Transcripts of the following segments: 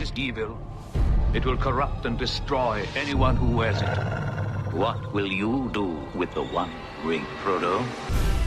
ring is evil. It will corrupt and destroy anyone who wears it. What will you do with the One Ring, Frodo?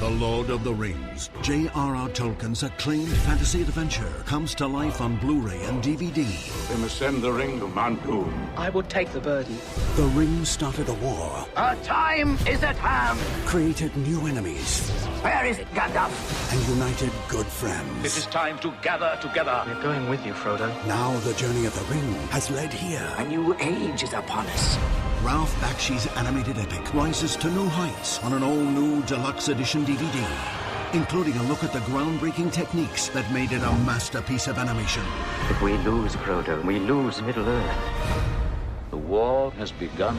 The Lord of the Rings, J.R.R. Tolkien's acclaimed fantasy adventure, comes to life on Blu-ray and DVD. They must send the ring to Mount Doom. I would take the burden. The ring started a war. Our time is at hand! Created new enemies. Where is it, Gandalf? And united good friends. It is time to gather together. We're going with you, Frodo. Now the journey of the ring has led here. A new age is upon us. Ralph Bakshi's animated epic rises to new heights on an all-new deluxe edition DVD, including a look at the groundbreaking techniques that made it a masterpiece of animation. If we lose Frodo, we lose Middle-earth. The war has begun.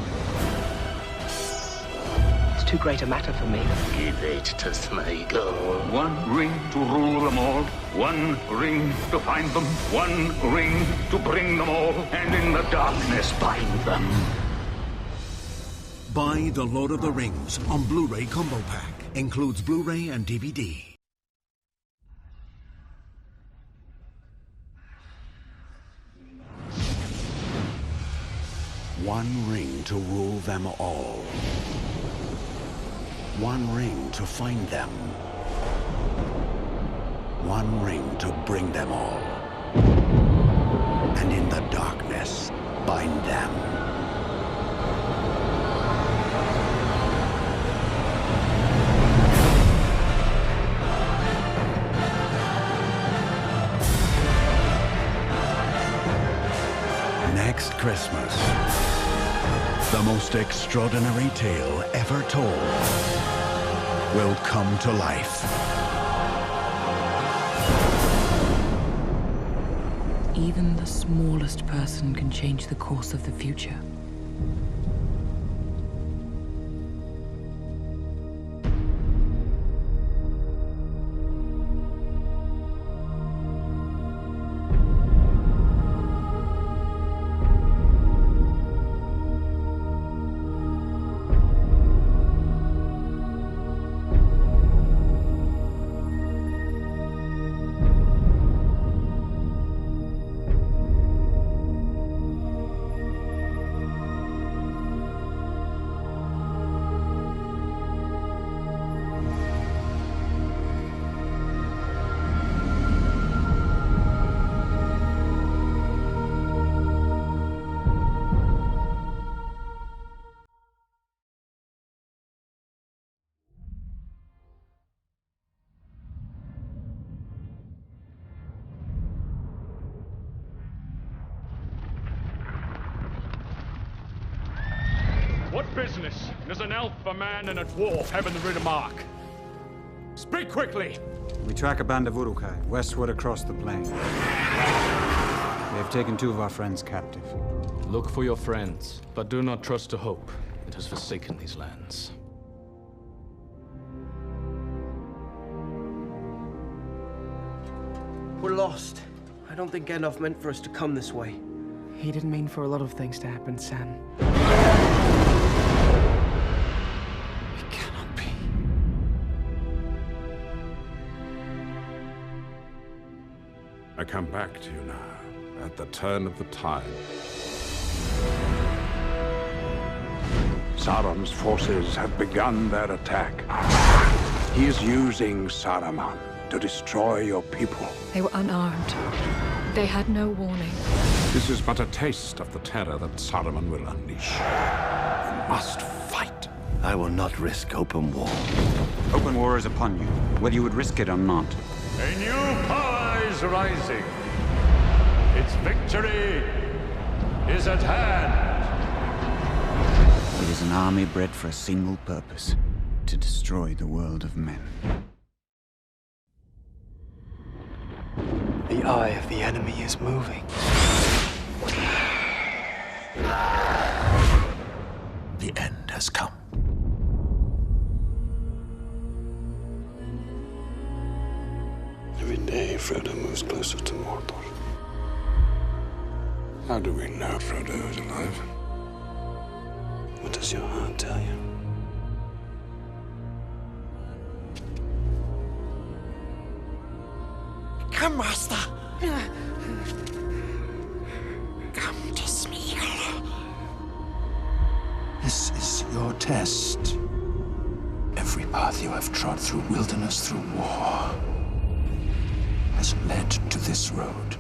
It's too great a matter for me. Give it to Smaug. One ring to rule them all. One ring to find them. One ring to bring them all. And in the darkness bind them. Buy The Lord of the Rings on Blu-ray Combo Pack. Includes Blu-ray and DVD. One ring to rule them all. One ring to find them. One ring to bring them all. And in the darkness, bind them. Next Christmas, the most extraordinary tale ever told will come to life. Even the smallest person can change the course of the future. What business does an elf, a man, and a dwarf have in the Ritter Mark? Speak quickly! We track a band of Uruk-hai westward across the plain. They have taken 2 of our friends captive. Look for your friends, but do not trust to hope. It has forsaken these lands. We're lost. I don't think Gandalf meant for us to come this way. He didn't mean for a lot of things to happen, Sam. It cannot be. I come back to you now, at the turn of the tide. Sauron's forces have begun their attack. He is using Saruman to destroy your people. They were unarmed. They had no warning. This is but a taste of the terror that Saruman will unleash. You must fight. I will not risk open war. Open war is upon you, whether you would risk it or not. A new power is rising. Its victory is at hand. It is an army bred for a single purpose, to destroy the world of men. The eye of the enemy is moving. The end has come. Every day, Frodo moves closer to Mordor. How do we know Frodo is alive? What does your heart tell you? Come, Master! test. Every path you have trod through wilderness, through war, has led to this road.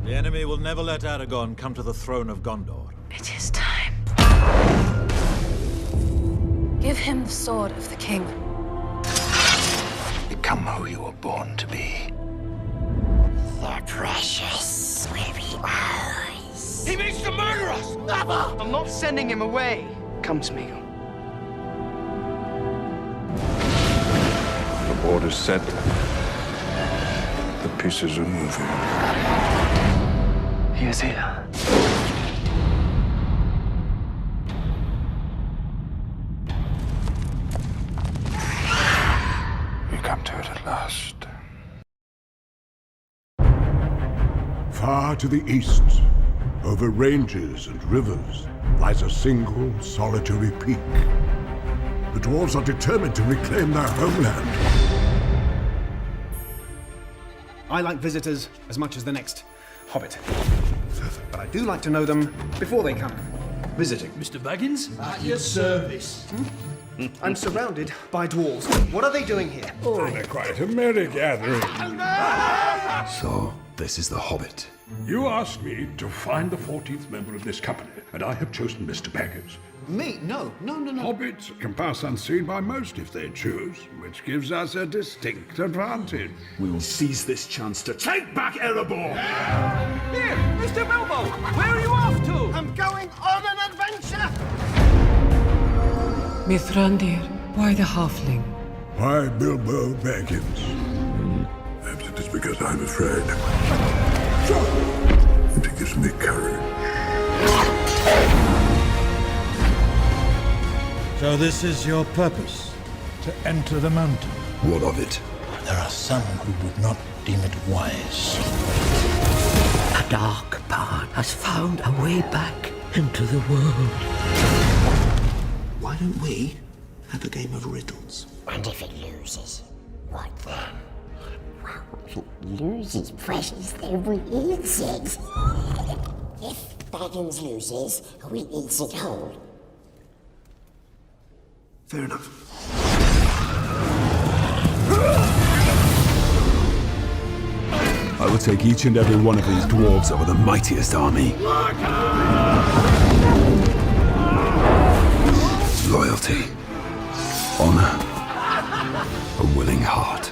The enemy will never let Aragorn come to the throne of Gondor. It is time. Give him the sword of the king. Become who you were born to be. The precious will be ours. He means to murder us! Never! I'm not sending him away. Come, Smaug. The board is set. The pieces are moving. He is here. We come to it at last. Far to the east, over ranges and rivers, lies a single solitary peak. The dwarves are determined to reclaim their homeland. I like visitors as much as the next Hobbit. But I do like to know them before they come. Visiting. Mr. Baggins? At your service. I'm surrounded by dwarves. What are they doing here? Oh, they're quite a merry gathering. So, this is the Hobbit. You asked me to find the 14th member of this company, and I have chosen Mr. Baggins. Me? No. Hobbits can pass unseen by most if they choose, which gives us a distinct advantage. We will seize this chance to take back Erebor! Here, Mr. Bilbo! Where are you off to? I'm going on an adventure! Mithrandir, why the halfling? Why Bilbo Baggins? Perhaps it is because I'm afraid. And it gives me courage. So this is your purpose? To enter the mountain? What of it? There are some who would not deem it wise. A dark part has found a way back into the world. Why don't we have a game of riddles? And if it loses, what then? Well, if it loses precious, then we eat it. If Baggins loses, we eat it whole. Fair enough. I will take each and every one of these dwarves over the mightiest army. Loyalty, honor, a willing heart.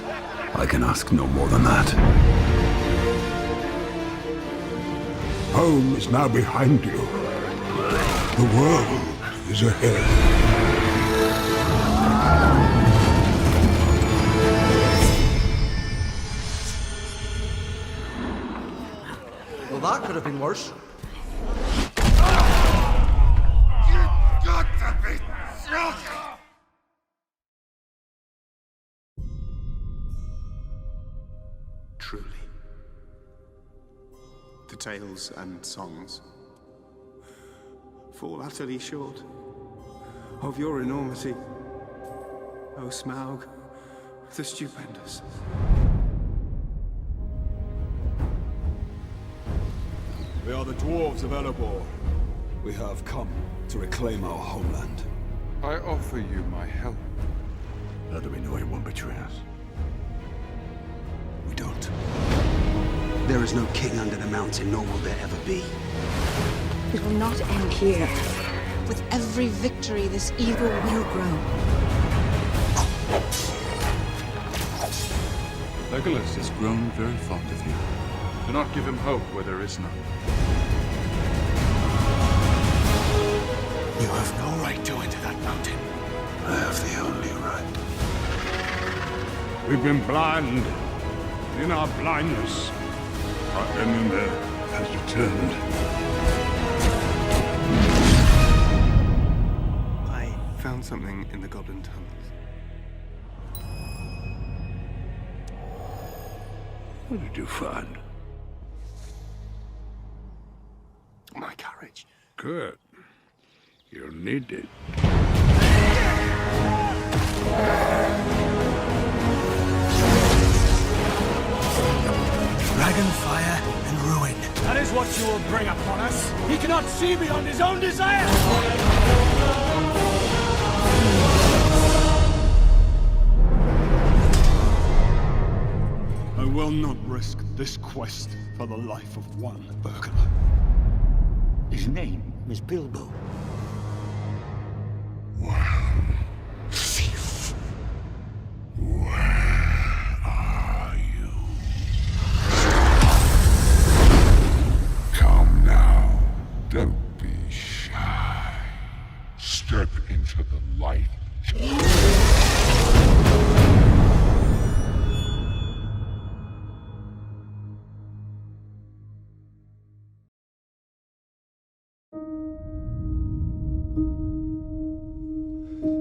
I can ask no more than that. Home is now behind you. The world is ahead. Well, that could have been worse. You've got to be joking! Truly, the tales and songs fall utterly short of your enormity, O Smaug, the stupendous. We are the dwarves of Erebor. We have come to reclaim our homeland. I offer you my help. How do we know he won't betray us? We don't. There is no king under the mountain, nor will there ever be. It will not end here. With every victory, this evil will grow. Legolas has grown very fond of you. Do not give him hope where there is none. You have no right to enter that mountain. I have the only right. We've been blind. In our blindness, our enemy has returned. I found something in the Goblin tunnels. What did you find? My courage. Good. You'll need it. Dragonfire and ruin. That is what you will bring upon us. He cannot see beyond his own desire. I will not risk this quest for the life of one burglar. His name is Bilbo. Thief. Where are you? Come now. Don't be shy. Step into the light.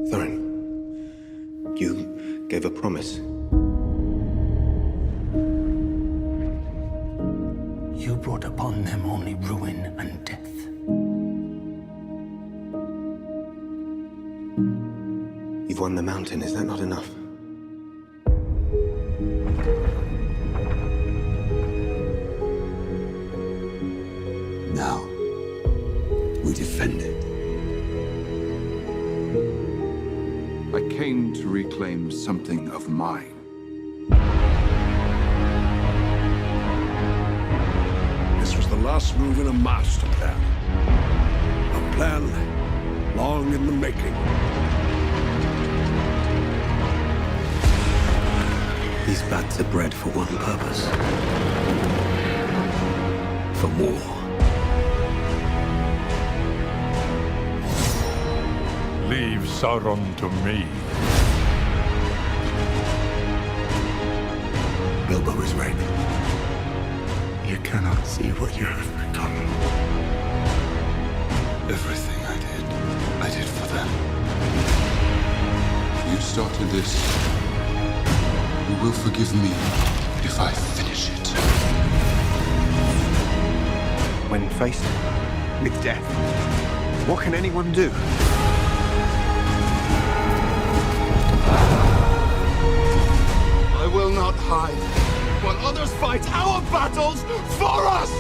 Thorin, you gave a promise. You brought upon them only ruin and death. You've won the mountain, is that not enough? Now, we defend it. I came to reclaim something of mine. This was the last move in a master plan. A plan long in the making. These bats are bred for one purpose. For war. Leave Sauron to me. Bilbo is right. You cannot see what you have become. Everything I did for them. You started this. You will forgive me if I finish it. When faced with death, what can anyone do? I will not hide while others fight our battles for us!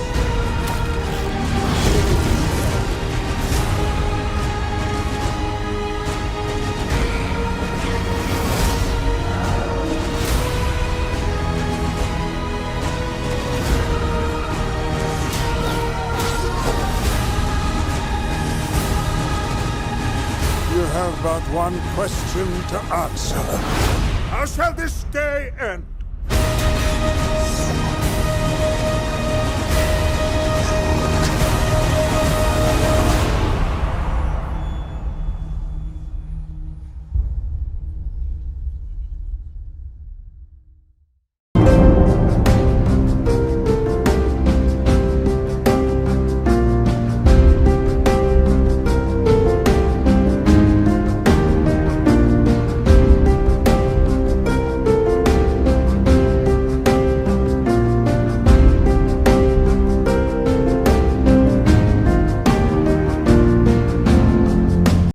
You have but one question to answer. How shall this day end?